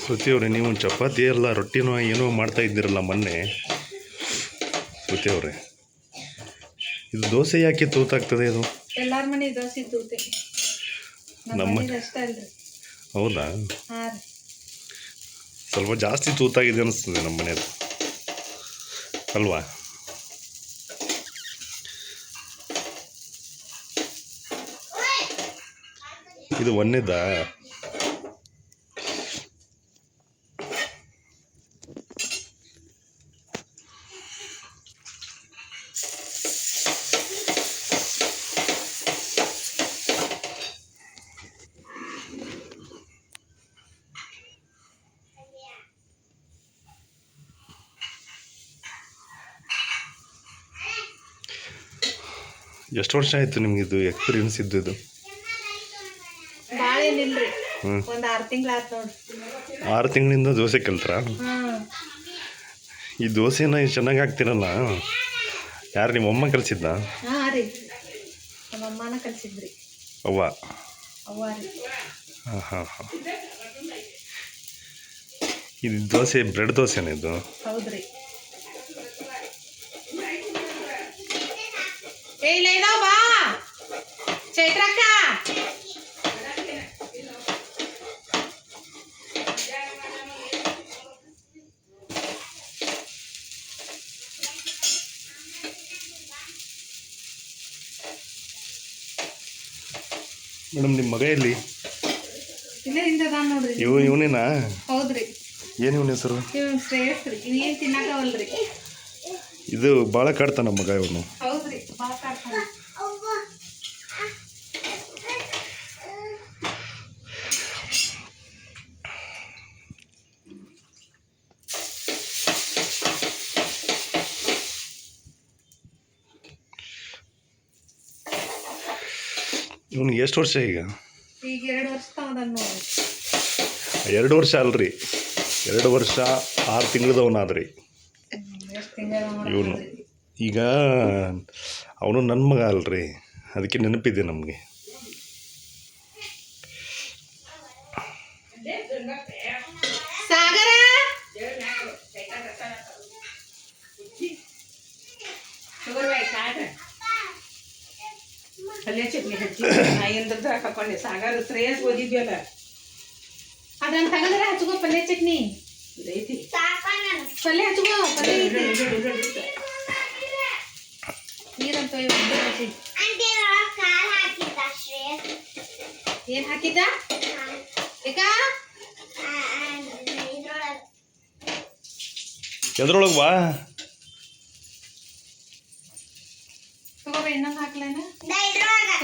ಶ್ರುತಿ ಅವರೇ, ನೀವು ಚಪಾತಿ ಎಲ್ಲ ರೊಟ್ಟಿನೋ ಏನೋ ಮಾಡ್ತಾ ಇದ್ದೀರಲ್ಲ ಮೊನ್ನೆ. ಶ್ರುತಿ ಅವರೇ, ಇದು ದೋಸೆ ಯಾಕೆ ತೂತಾಗ್ತದೆ? ಇದು ಎಲ್ಲಾರ ಮನೆ ದೋಸೆ ತೂತೆ, ನಮ್ಮ ಅಷ್ಟೇ ಅಲ್ರಿ. ಹೌದಾ? ಹಾಂ ರೀ, ಸ್ವಲ್ಪ ಜಾಸ್ತಿ ತೂತಾಗಿದೆ ಅನಿಸ್ತದೆ ನಮ್ಮ ಮನೆಯದು ಅಲ್ವಾ? ಇದು ಒಂದೇದಾ? ಎಷ್ಟು ವರ್ಷ ಆಯಿತು ನಿಮಗಿದು ಎಕ್ಸ್ಪೀರಿಯನ್ಸ್ ಇದ್ದು? ಭಾಳ ಏನಿಲ್ರಿ, ಒಂದು 6 ತಿಂಗಳು ಆಯ್ತು ನೋಡ್ರಿ. 6 ತಿಂಗಳಿಂದ ದೋಸೆ ಕಲ್ತ್ರಾ? ಈ ದೋಸೆನ ಚೆನ್ನಾಗಿ ಹಾಕ್ತಿರಲ್ಲ, ಯಾರು ನಿಮ್ಮ ಅಮ್ಮ ಕಲಿಸಿದ್ದ? ಹಾಂ ರೀ, ನಮ್ಮ ಅಮ್ಮನ ಕಲಿಸಿದ್ರಿ. ಅವ್ವ ರೀ. ಹಾಂ ಹಾಂ ಹಾಂ. ಇದು ದೋಸೆ ಬ್ರೆಡ್ ದೋಸೆನೇ ಇದು? ಹೌದ್ರಿ. ಇಲ್ಲ ಬಾ ಚೈತ್ರಕ್ಕ. ಮೇಡಮ್, ನಿಮ್ಮ ಮಗ ಎಲ್ಲಿ? ಇಲ್ಲೇ ಹಿಂದದ ನೋಡ್ರಿ. ಇವನೇನಾ? ಹೌದ್ರಿ. ಏನು ಇವನ ಹೆಸರು? ಶ್ರೇಯಸ್ ರೀ. ಇವೇನು ತಿನ್ನಕವಲ್ರಿ. ಇದು ಭಾಳ ಕಾಡ್ತಾನ ಮಗ ಇವನು. ಹೌದ್ರಿ, ಭಾಳ ಕಾಡ್ತಾನ. ಇವನಿಗೆ ಎಷ್ಟು ವರ್ಷ ಈಗ? ಈಗ 2 ವರ್ಷ ತಗೊಂಡ ನೋಡ್ರಿ. 2 ವರ್ಷ ಅಲ್ರಿ, 2 ವರ್ಷ 6 ತಿಂಗಳದವನಾದ್ರಿ ಇವನು. ಈಗ ಅವನು ನನ್ನ ಮಗ ಅಲ್ರಿ, ಅದಕ್ಕೆ ನೆನಪಿದೆ ನಮಗೆ. ಸಾಗರ ಪಲ್ಯ ಚಟ್ನಿ ಹಚ್ಚಿ ಎಂದ್ರದ್ದು ಹಾಕೊಂಡೆ. ಸಾಗರ ಶ್ರೇಯಸ್ ಓದಿದ್ವಲ್ಲ, ಅದನ್ನ ತಗದ್ರೆ ಹಚ್ಕೋ ಪಲ್ಯ ಚಟ್ನಿ ಐತಿ. ಪಲ್ಯ ಹಚ್ಕೋ, ಪಲ್ಯ ನೀರಂತ ಏನ್ ಹಾಕಿದ್ದ? ಎದ್ರೊಳಗೆ ಬಾ. ತಗೋಬ, ಇನ್ನೊಂದು ಹಾಕ್ಲೇನ?